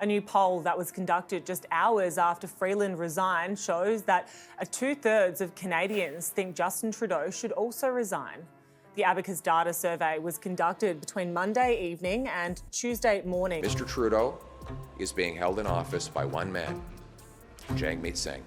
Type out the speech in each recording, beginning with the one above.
A new poll that was conducted just hours after Freeland resigned shows that 2/3 of Canadians think Justin Trudeau should also resign. The Abacus data survey was conducted between Monday evening and Tuesday morning. Mr. Trudeau is being held in office by one man, Jagmeet Singh.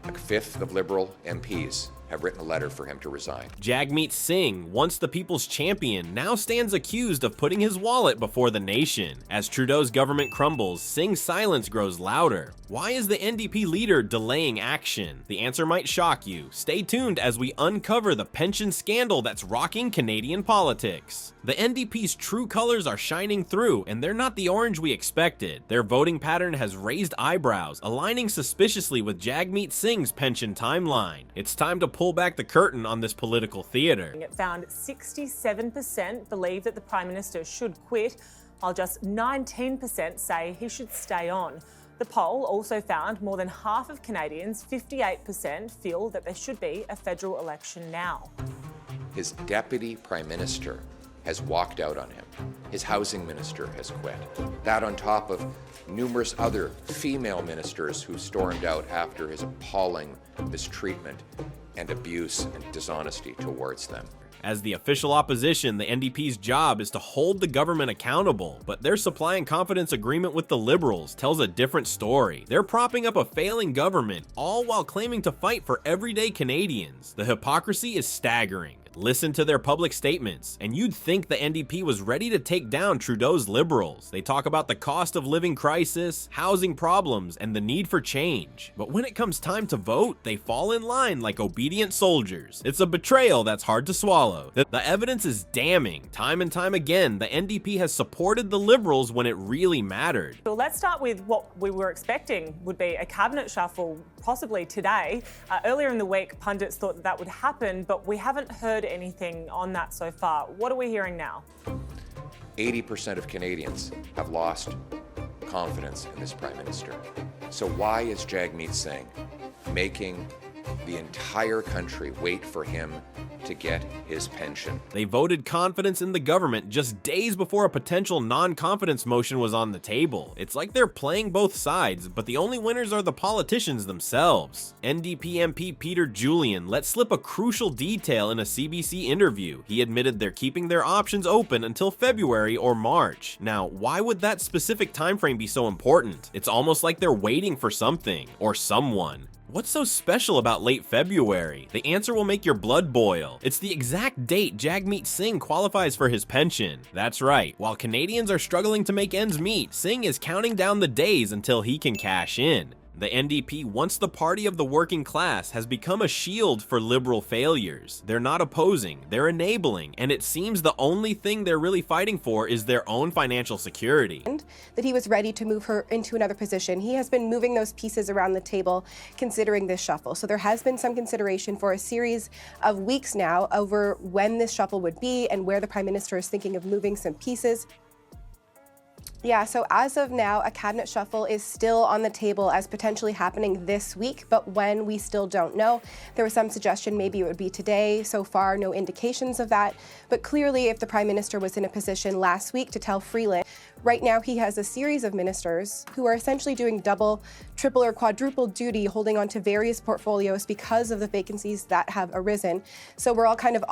A fifth of Liberal MPs have written a letter for him to resign. Jagmeet Singh, once the people's champion, now stands accused of putting his wallet before the nation. As Trudeau's government crumbles, Singh's silence grows louder. Why is the NDP leader delaying action? The answer might shock you. Stay tuned as we uncover the pension scandal that's rocking Canadian politics. The NDP's true colors are shining through, and they're not the orange we expected. Their voting pattern has raised eyebrows, aligning suspiciously with Jagmeet Singh's pension timeline. It's time to pull back the curtain on this political theater. It found 67% believe that the Prime Minister should quit, while just 19% say he should stay on. The poll also found more than half of Canadians, 58%, feel that there should be a federal election now. His deputy prime minister has walked out on him. His housing minister has quit. That on top of numerous other female ministers who stormed out after his appalling mistreatment and abuse and dishonesty towards them. As the official opposition, the NDP's job is to hold the government accountable, but their supply and confidence agreement with the Liberals tells a different story. They're propping up a failing government, all while claiming to fight for everyday Canadians. The hypocrisy is staggering. Listen to their public statements, and you'd think the NDP was ready to take down Trudeau's Liberals. They talk about the cost of living crisis, housing problems, and the need for change. But when it comes time to vote, they fall in line like obedient soldiers. It's a betrayal that's hard to swallow. The evidence is damning. Time and time again, the NDP has supported the Liberals when it really mattered. So let's start with what we were expecting would be a cabinet shuffle, possibly today. Earlier in the week, pundits thought that would happen, but we haven't heard anything on that so far. What are we hearing now? 80% of Canadians have lost confidence in this Prime Minister. So why is Jagmeet Singh making the entire country wait for him to get his pension? They voted confidence in the government just days before a potential non-confidence motion was on the table. It's like they're playing both sides, but the only winners are the politicians themselves. NDP MP Peter Julian let slip a crucial detail in a CBC interview. He admitted they're keeping their options open until February or March. Now, why would that specific timeframe be so important? It's almost like they're waiting for something or someone. What's so special about late February? The answer will make your blood boil. It's the exact date Jagmeet Singh qualifies for his pension. That's right, while Canadians are struggling to make ends meet, Singh is counting down the days until he can cash in. The NDP, once the party of the working class, has become a shield for Liberal failures. They're not opposing, they're enabling, and it seems the only thing they're really fighting for is their own financial security. That he was ready to move her into another position. He has been moving those pieces around the table considering this shuffle. So there has been some consideration for a series of weeks now over when this shuffle would be and where the Prime Minister is thinking of moving some pieces. Yeah, so as of now, a cabinet shuffle is still on the table as potentially happening this week, but when, we still don't know. There was some suggestion maybe it would be today. So far, no indications of that. But clearly, if the Prime Minister was in a position last week to tell Freeland, right now he has a series of ministers who are essentially doing double, triple, or quadruple duty, holding on to various portfolios because of the vacancies that have arisen. So we're all kind of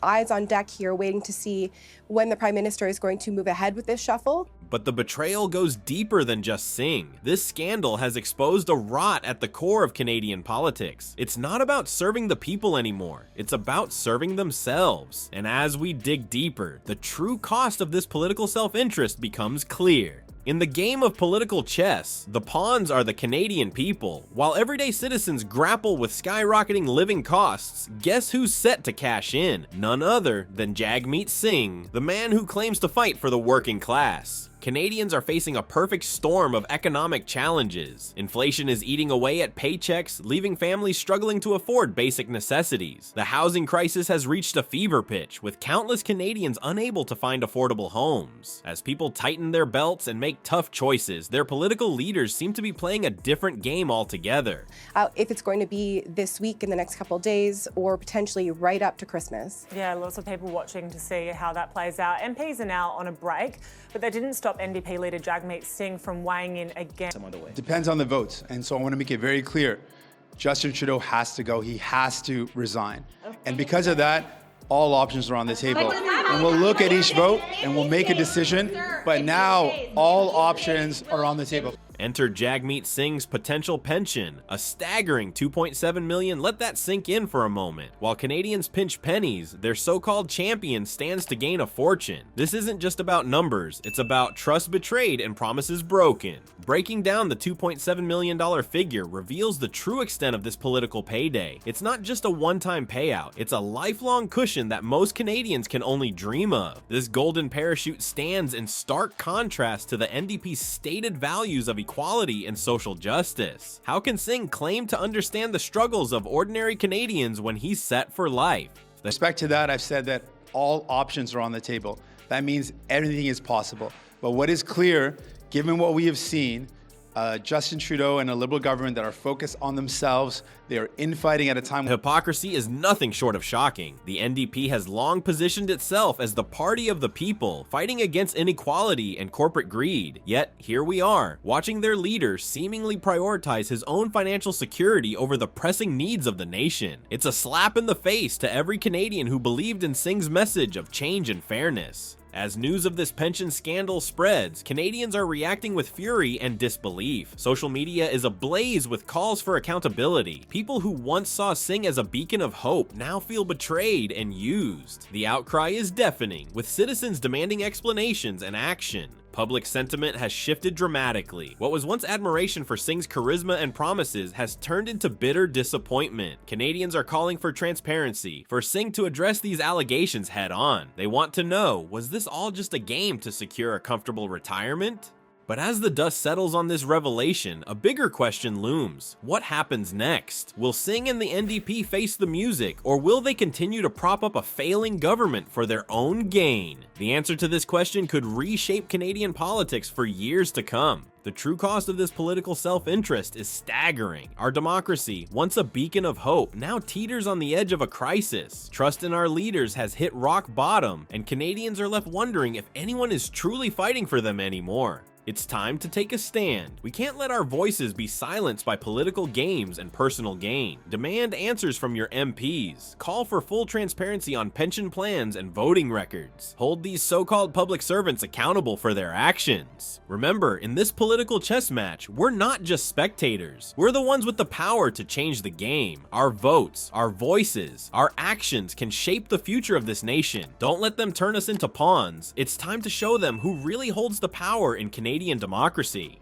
eyes on deck here, waiting to see when the Prime Minister is going to move ahead with this shuffle. But the betrayal goes deeper than just Singh. This scandal has exposed a rot at the core of Canadian politics. It's not about serving the people anymore. It's about serving themselves. And as we dig deeper, the true cost of this political self-interest becomes clear. In the game of political chess, the pawns are the Canadian people. While everyday citizens grapple with skyrocketing living costs, guess who's set to cash in? None other than Jagmeet Singh, the man who claims to fight for the working class. Canadians are facing a perfect storm of economic challenges. Inflation is eating away at paychecks, leaving families struggling to afford basic necessities. The housing crisis has reached a fever pitch, with countless Canadians unable to find affordable homes. As people tighten their belts and make tough choices, their political leaders seem to be playing a different game altogether. If it's going to be this week, in the next couple of days, or potentially right up to Christmas. Yeah, lots of people watching to see how that plays out. MPs are now on a break, but they didn't stop stop NDP leader Jagmeet Singh from weighing in again. Some other way. Depends on the votes. And so I want to make it very clear. Justin Trudeau has to go. He has to resign. And because of that, all options are on the table. And we'll look at each vote and we'll make a decision. But now all options are on the table. Enter Jagmeet Singh's potential pension, a staggering $2.7 million. Let that sink in for a moment. While Canadians pinch pennies, their so-called champion stands to gain a fortune. This isn't just about numbers, it's about trust betrayed and promises broken. Breaking down the $2.7 million figure reveals the true extent of this political payday. It's not just a one-time payout, it's a lifelong cushion that most Canadians can only dream of. This golden parachute stands in stark contrast to the NDP's stated values of equality and social justice. How can Singh claim to understand the struggles of ordinary Canadians when he's set for life? With respect to that, I've said that all options are on the table. That means everything is possible. But what is clear, given what we have seen, Justin Trudeau and a Liberal government that are focused on themselves, they are infighting at a time. Hypocrisy is nothing short of shocking. The NDP has long positioned itself as the party of the people, fighting against inequality and corporate greed. Yet, here we are, watching their leader seemingly prioritize his own financial security over the pressing needs of the nation. It's a slap in the face to every Canadian who believed in Singh's message of change and fairness. As news of this pension scandal spreads, Canadians are reacting with fury and disbelief. Social media is ablaze with calls for accountability. People who once saw Singh as a beacon of hope now feel betrayed and used. The outcry is deafening, with citizens demanding explanations and action. Public sentiment has shifted dramatically. What was once admiration for Singh's charisma and promises has turned into bitter disappointment. Canadians are calling for transparency, for Singh to address these allegations head on. They want to know, was this all just a game to secure a comfortable retirement? But as the dust settles on this revelation, a bigger question looms. What happens next? Will Singh and the NDP face the music, or will they continue to prop up a failing government for their own gain? The answer to this question could reshape Canadian politics for years to come. The true cost of this political self-interest is staggering. Our democracy, once a beacon of hope, now teeters on the edge of a crisis. Trust in our leaders has hit rock bottom, and Canadians are left wondering if anyone is truly fighting for them anymore. It's time to take a stand. We can't let our voices be silenced by political games and personal gain. Demand answers from your MPs. Call for full transparency on pension plans and voting records. Hold these so-called public servants accountable for their actions. Remember, in this political chess match, we're not just spectators. We're the ones with the power to change the game. Our votes, our voices, our actions can shape the future of this nation. Don't let them turn us into pawns. It's time to show them who really holds the power in Canadian democracy.